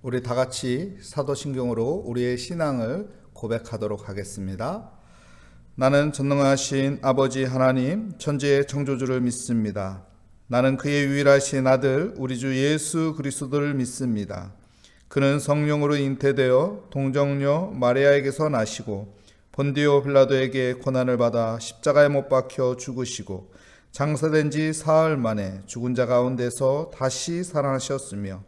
우리 다 같이 사도신경으로 우리의 신앙을 고백하도록 하겠습니다. 나는 전능하신 아버지 하나님 천지의 창조주를 믿습니다. 나는 그의 유일하신 아들 우리 주 예수 그리스도를 믿습니다. 그는 성령으로 잉태되어 동정녀 마리아에게서 나시고 본디오 빌라도에게 고난을 받아 십자가에 못 박혀 죽으시고 장사된 지 사흘 만에 죽은 자 가운데서 다시 살아나셨으며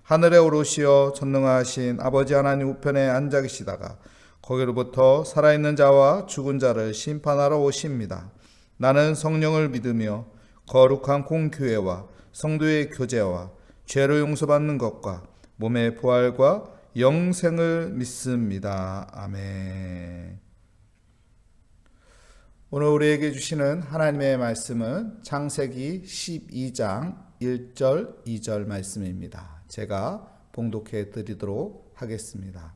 하늘에 오르시어 전능하신 아버지 하나님 우편에 앉아 계시다가 거기로부터 살아있는 자와 죽은 자를 심판하러 오십니다. 나는 성령을 믿으며 거룩한 공교회와 성도의 교제와 죄를 용서받는 것과 몸의 부활과 영생을 믿습니다. 아멘. 오늘 우리에게 주시는 하나님의 말씀은 창세기 12장 1절 2절 말씀입니다. 제가 봉독해 드리도록 하겠습니다.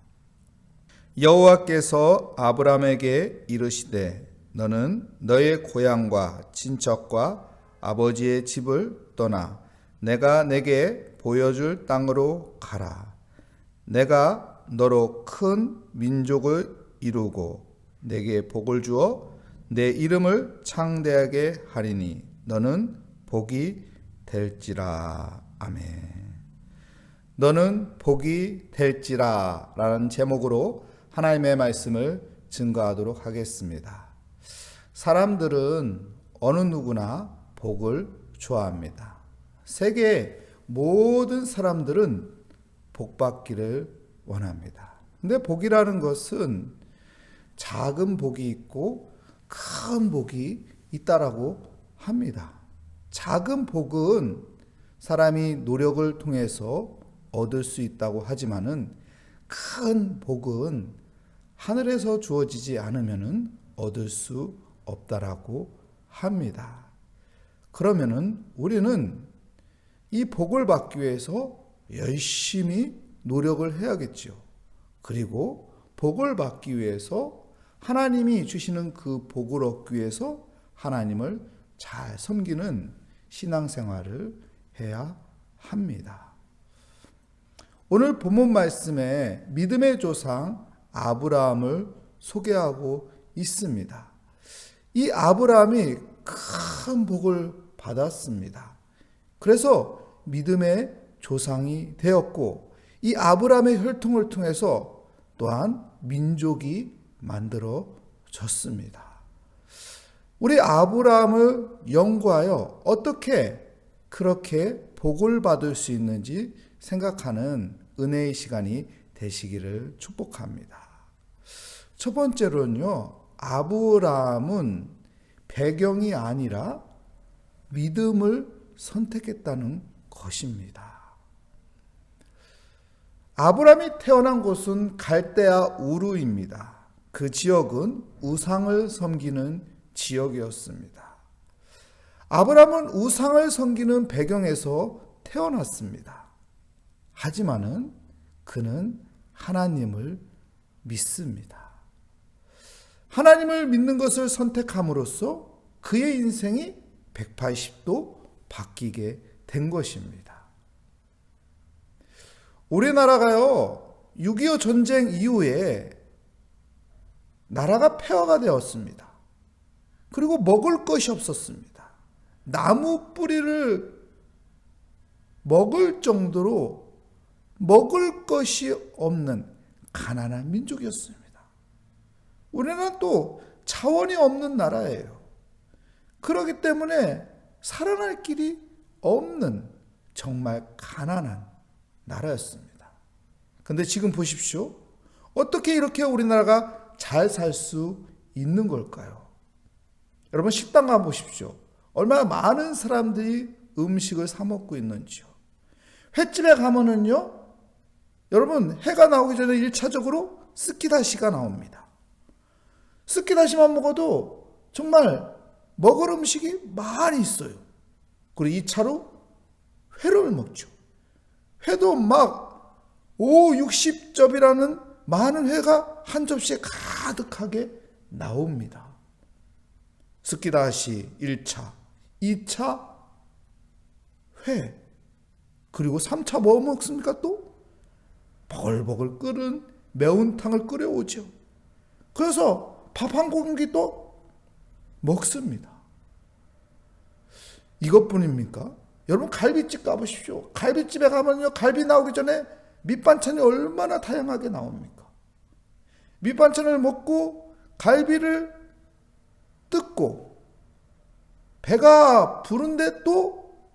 여호와께서 아브라함에게 이르시되 너는 너의 고향과 친척과 아버지의 집을 떠나 내가 내게 보여줄 땅으로 가라. 내가 너로 큰 민족을 이루고 내게 복을 주어 내 이름을 창대하게 하리니 너는 복이 될지라. 아멘. 너는 복이 될지라 라는 제목으로 하나님의 말씀을 증거하도록 하겠습니다. 사람들은 어느 누구나 복을 좋아합니다. 세계 모든 사람들은 복받기를 원합니다. 근데 복이라는 것은 작은 복이 있고 큰 복이 있다라고 합니다. 작은 복은 사람이 노력을 통해서 얻을 수 있다고 하지만은 큰 복은 하늘에서 주어지지 않으면은 얻을 수 없다라고 합니다. 그러면은 우리는 이 복을 받기 위해서 열심히 노력을 해야겠죠. 그리고 복을 받기 위해서 하나님이 주시는 그 복을 얻기 위해서 하나님을 잘 섬기는 신앙생활을 해야 합니다. 오늘 본문 말씀에 믿음의 조상 아브라함을 소개하고 있습니다. 이 아브라함이 큰 복을 받았습니다. 그래서 믿음의 조상이 되었고 이 아브라함의 혈통을 통해서 또한 민족이 만들어졌습니다. 우리 아브라함을 연구하여 어떻게 그렇게 복을 받을 수 있는지 생각하는 은혜의 시간이 되시기를 축복합니다. 첫 번째로는요, 아브라함은 배경이 아니라 믿음을 선택했다는 것입니다. 아브라함이 태어난 곳은 갈대아 우르입니다. 그 지역은 우상을 섬기는 지역이었습니다. 아브라함은 우상을 섬기는 배경에서 태어났습니다. 하지만은 그는 하나님을 믿습니다. 하나님을 믿는 것을 선택함으로써 그의 인생이 180도 바뀌게 된 것입니다. 우리나라가요, 6.25 전쟁 이후에 나라가 폐허가 되었습니다. 그리고 먹을 것이 없었습니다. 나무 뿌리를 먹을 정도로 먹을 것이 없는 가난한 민족이었습니다. 우리는 또 자원이 없는 나라예요. 그렇기 때문에 살아날 길이 없는 정말 가난한 나라였습니다. 그런데 지금 보십시오. 어떻게 이렇게 우리나라가 잘 살 수 있는 걸까요? 여러분 식당 가보십시오. 얼마나 많은 사람들이 음식을 사 먹고 있는지요. 횟집에 가면은요, 여러분 해가 나오기 전에 1차적으로 스키다시가 나옵니다. 스키다시만 먹어도 정말 먹을 음식이 많이 있어요. 그리고 2차로 회를 먹죠. 회도 막 60접이라는 많은 회가 한 접시에 가득하게 나옵니다. 스키다시 1차, 2차 회, 그리고 3차 뭐 먹습니까 또? 버글버글 끓은 매운탕을 끓여오죠. 그래서 밥 한 공기도 먹습니다. 이것뿐입니까? 여러분 갈비집 가보십시오. 갈비집에 가면요, 갈비 나오기 전에 밑반찬이 얼마나 다양하게 나옵니까? 밑반찬을 먹고 갈비를 뜯고 배가 부른데 또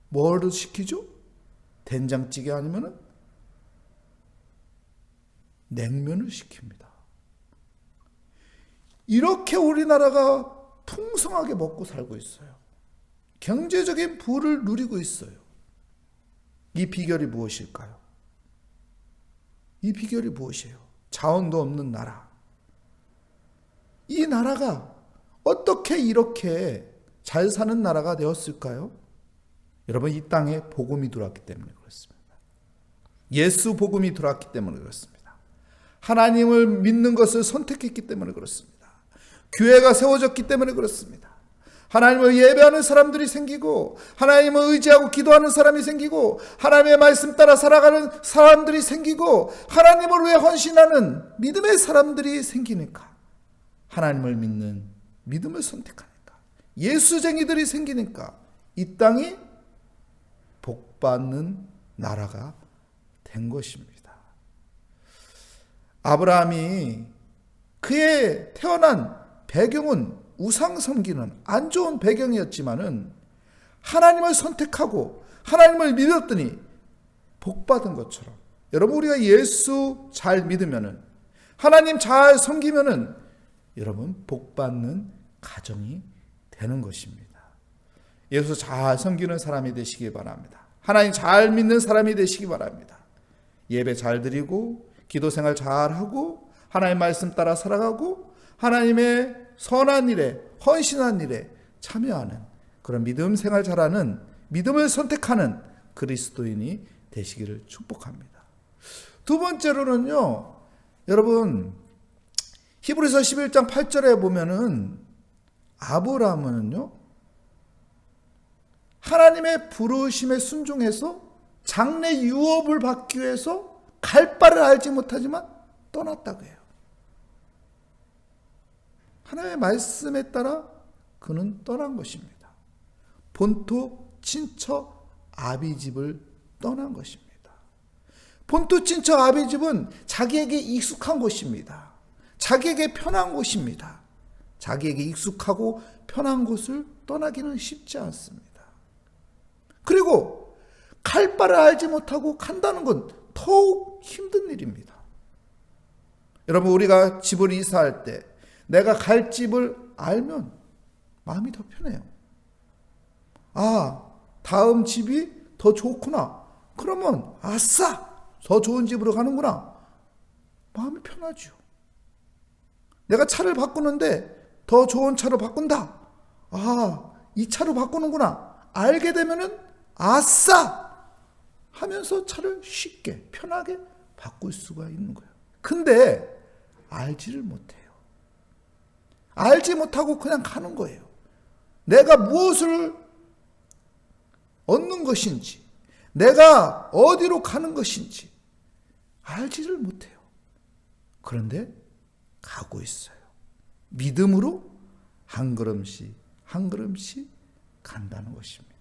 뭐를 시키죠? 된장찌개 아니면은 냉면을 시킵니다. 이렇게 우리나라가 풍성하게 먹고 살고 있어요. 경제적인 부를 누리고 있어요. 이 비결이 무엇일까요? 이 비결이 무엇이에요? 자원도 없는 나라. 이 나라가 어떻게 이렇게 잘 사는 나라가 되었을까요? 여러분, 이 땅에 복음이 들어왔기 때문에 그렇습니다. 예수 복음이 들어왔기 때문에 그렇습니다. 하나님을 믿는 것을 선택했기 때문에 그렇습니다. 교회가 세워졌기 때문에 그렇습니다. 하나님을 예배하는 사람들이 생기고 하나님을 의지하고 기도하는 사람이 생기고 하나님의 말씀 따라 살아가는 사람들이 생기고 하나님을 위해 헌신하는 믿음의 사람들이 생기니까, 하나님을 믿는 믿음을 선택하니까, 예수쟁이들이 생기니까 이 땅이 복받는 나라가 된 것입니다. 아브라함이 그의 태어난 배경은 우상 섬기는 안 좋은 배경이었지만은 하나님을 선택하고 하나님을 믿었더니 복받은 것처럼, 여러분, 우리가 예수 잘 믿으면은, 하나님 잘 섬기면은 여러분 복받는 가정이 되는 것입니다. 예수 잘 섬기는 사람이 되시기 바랍니다. 하나님 잘 믿는 사람이 되시기 바랍니다. 예배 잘 드리고 기도 생활 잘 하고 하나님 말씀 따라 살아가고 하나님의 선한 일에, 헌신한 일에 참여하는 그런 믿음 생활 잘하는, 믿음을 선택하는 그리스도인이 되시기를 축복합니다. 두 번째로는요, 여러분, 히브리서 11장 8절에 보면은 아브라함은요, 하나님의 부르심에 순종해서 장래 유업을 받기 위해서 갈 바를 알지 못하지만 떠났다고 해요. 하나님의 말씀에 따라 그는 떠난 것입니다. 본토 친처 아비집을 떠난 것입니다. 본토 친처 아비집은 자기에게 익숙한 곳입니다. 자기에게 편한 곳입니다. 자기에게 익숙하고 편한 곳을 떠나기는 쉽지 않습니다. 그리고 갈 바를 알지 못하고 간다는 건 더욱 힘든 일입니다. 여러분, 우리가 집을 이사할 때 내가 갈 집을 알면 마음이 더 편해요. 아, 다음 집이 더 좋구나. 그러면 아싸! 더 좋은 집으로 가는구나. 마음이 편하죠. 내가 차를 바꾸는데 더 좋은 차로 바꾼다. 아, 이 차로 바꾸는구나. 알게 되면은 아싸! 하면서 차를 쉽게 편하게 바꿀 수가 있는 거예요. 근데 알지를 못해요. 알지 못하고 그냥 가는 거예요. 내가 무엇을 얻는 것인지, 내가 어디로 가는 것인지 알지를 못해요. 그런데 가고 있어요. 믿음으로 한 걸음씩 한 걸음씩 간다는 것입니다.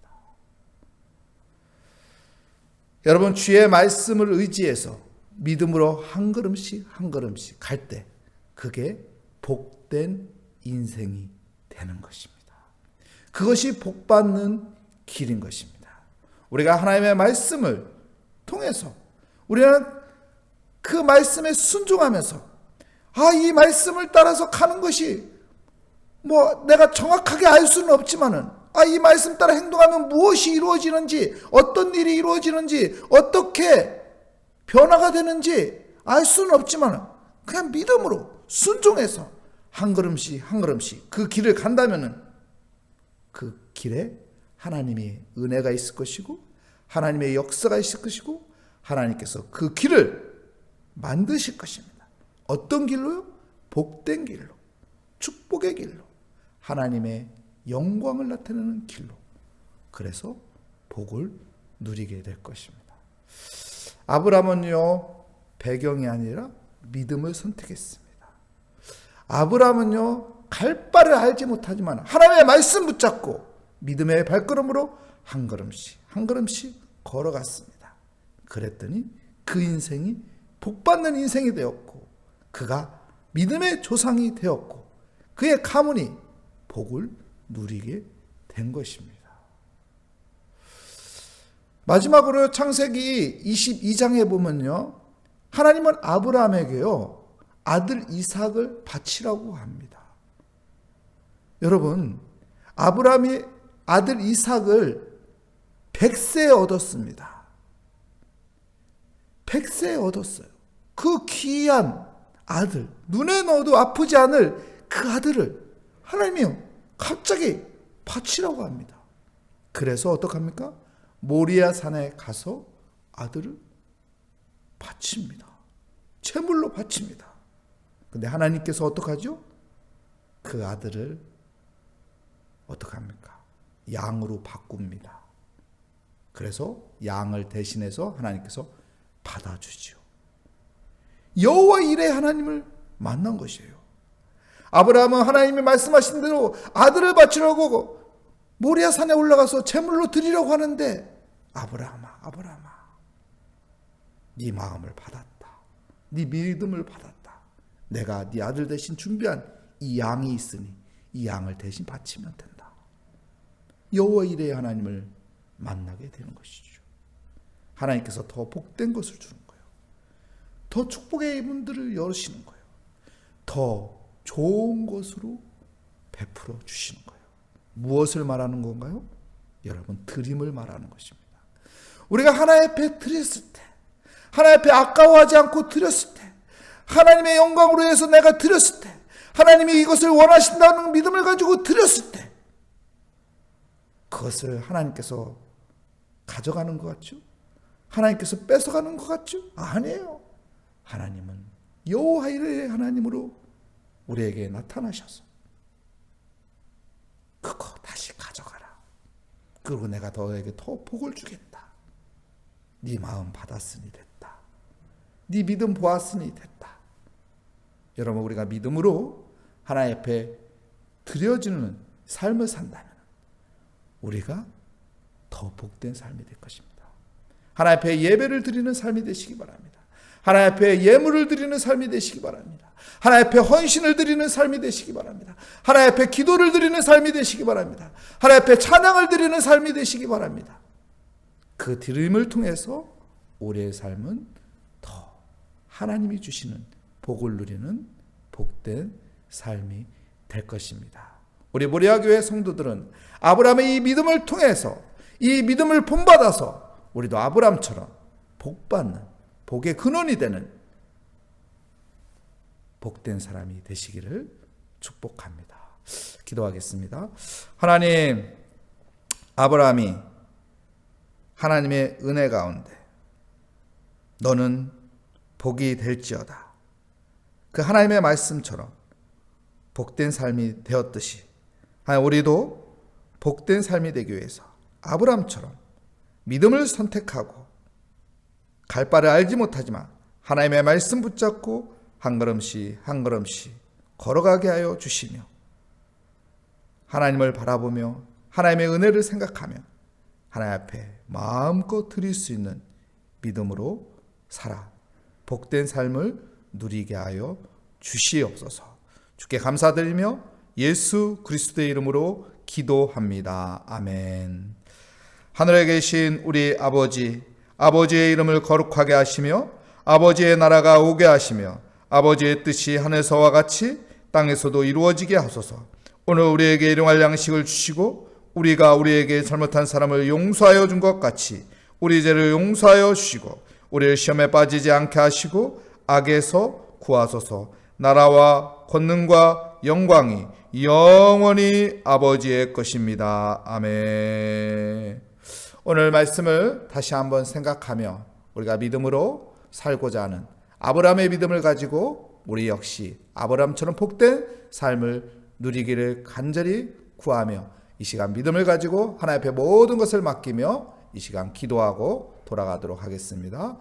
여러분, 주의 말씀을 의지해서 믿음으로 한 걸음씩 한 걸음씩 갈 때 그게 복된 인생이 되는 것입니다. 그것이 복받는 길인 것입니다. 우리가 하나님의 말씀을 통해서 우리는 그 말씀에 순종하면서, 아, 이 말씀을 따라서 가는 것이 내가 정확하게 알 수는 없지만은, 아, 이 말씀 따라 행동하면 무엇이 이루어지는지, 어떤 일이 이루어지는지, 어떻게 변화가 되는지 알 수는 없지만 그냥 믿음으로 순종해서 한 걸음씩 한 걸음씩 그 길을 간다면은 그 길에 하나님의 은혜가 있을 것이고 하나님의 역사가 있을 것이고 하나님께서 그 길을 만드실 것입니다. 어떤 길로요? 복된 길로, 축복의 길로, 하나님의 영광을 나타내는 길로. 그래서 복을 누리게 될 것입니다. 아브라함은요, 배경이 아니라 믿음을 선택했습니다. 아브라함은요, 갈 바를 알지 못하지만 하나님의 말씀 붙잡고 믿음의 발걸음으로 한 걸음씩 한 걸음씩 걸어갔습니다. 그랬더니 그 인생이 복받는 인생이 되었고, 그가 믿음의 조상이 되었고, 그의 가문이 복을 누리게 된 것입니다. 마지막으로 창세기 22장에 보면요, 하나님은 아브라함에게요, 아들 이삭을 바치라고 합니다. 여러분, 아브라함이 아들 이삭을 100세에 얻었습니다. 100세에 얻었어요. 그 귀한 아들, 눈에 넣어도 아프지 않을 그 아들을 하나님이요, 갑자기 바치라고 합니다. 그래서 어떡합니까? 모리아 산에 가서 아들을 바칩니다. 제물로 바칩니다. 근데 하나님께서 어떡하죠? 그 아들을 어떡합니까? 양으로 바꿉니다. 그래서 양을 대신해서 하나님께서 받아주죠. 여호와 일에 하나님을 만난 것이에요. 아브라함은 하나님이 말씀하신 대로 아들을 바치려고 모리아 산에 올라가서 제물로 드리려고 하는데, 아브라함아, 네 마음을 받았다. 네 믿음을 받았다. 내가 네 아들 대신 준비한 이 양이 있으니 이 양을 대신 바치면 된다. 여호와 일에 하나님을 만나게 되는 것이죠. 하나님께서 더 복된 것을 주는 거예요. 더 축복의 문들을 열으시는 거예요. 더 좋은 것으로 베풀어 주시는 거예요. 무엇을 말하는 건가요? 여러분, 드림을 말하는 것입니다. 우리가 하나님 앞에 드렸을 때, 하나님 앞에 아까워하지 않고 드렸을 때, 하나님의 영광으로 해서 내가 드렸을 때, 하나님이 이것을 원하신다는 믿음을 가지고 드렸을 때, 그것을 하나님께서 가져가는 것 같죠? 하나님께서 뺏어가는 것 같죠? 아니에요. 하나님은 여호와 일의 하나님으로 우리에게 나타나셔서 그거 다시 가져가라. 그리고 내가 너에게 더 복을 주겠다. 네 마음 받았으니 됐다. 네 믿음 보았으니 됐다. 여러분, 우리가 믿음으로 하나님 앞에 드려지는 삶을 산다면 우리가 더 복된 삶이 될 것입니다. 하나님 앞에 예배를 드리는 삶이 되시기 바랍니다. 하나님 앞에 예물을 드리는 삶이 되시기 바랍니다. 하나님 앞에 헌신을 드리는 삶이 되시기 바랍니다. 하나님 앞에 기도를 드리는 삶이 되시기 바랍니다. 하나님 앞에 찬양을 드리는 삶이 되시기 바랍니다. 그 드림을 통해서 우리의 삶은 더 하나님이 주시는 복을 누리는 복된 삶이 될 것입니다. 우리 모리아 교회 성도들은 아브라함의 이 믿음을 통해서, 이 믿음을 본받아서 우리도 아브라함처럼 복받는, 복의 근원이 되는 복된 사람이 되시기를 축복합니다. 기도하겠습니다. 하나님, 아브라함이 하나님의 은혜 가운데 너는 복이 될지어다, 그 하나님의 말씀처럼 복된 삶이 되었듯이 우리도 복된 삶이 되기 위해서 아브라함처럼 믿음을 선택하고 갈 바를 알지 못하지만 하나님의 말씀 붙잡고 한 걸음씩 한 걸음씩 걸어가게 하여 주시며, 하나님을 바라보며 하나님의 은혜를 생각하며 하나님 앞에 마음껏 드릴 수 있는 믿음으로 살아 복된 삶을 누리게 하여 주시옵소서. 주께 감사드리며 예수 그리스도의 이름으로 기도합니다. 아멘. 하늘에 계신 우리 아버지, 아버지의 이름을 거룩하게 하시며 아버지의 나라가 오게 하시며 아버지의 뜻이 하늘에서와 같이 땅에서도 이루어지게 하소서. 오늘 우리에게 일용할 양식을 주시고 우리가 우리에게 잘못한 사람을 용서하여 준 것 같이 우리 죄를 용서하여 주시고 우리를 시험에 빠지지 않게 하시고 악에서 구하소서. 나라와 권능과 영광이 영원히 아버지의 것입니다. 아멘. 오늘 말씀을 다시 한번 생각하며 우리가 믿음으로 살고자 하는 아브라함의 믿음을 가지고 우리 역시 아브라함처럼 복된 삶을 누리기를 간절히 구하며 이 시간 믿음을 가지고 하나님 앞에 모든 것을 맡기며 이 시간 기도하고 돌아가도록 하겠습니다.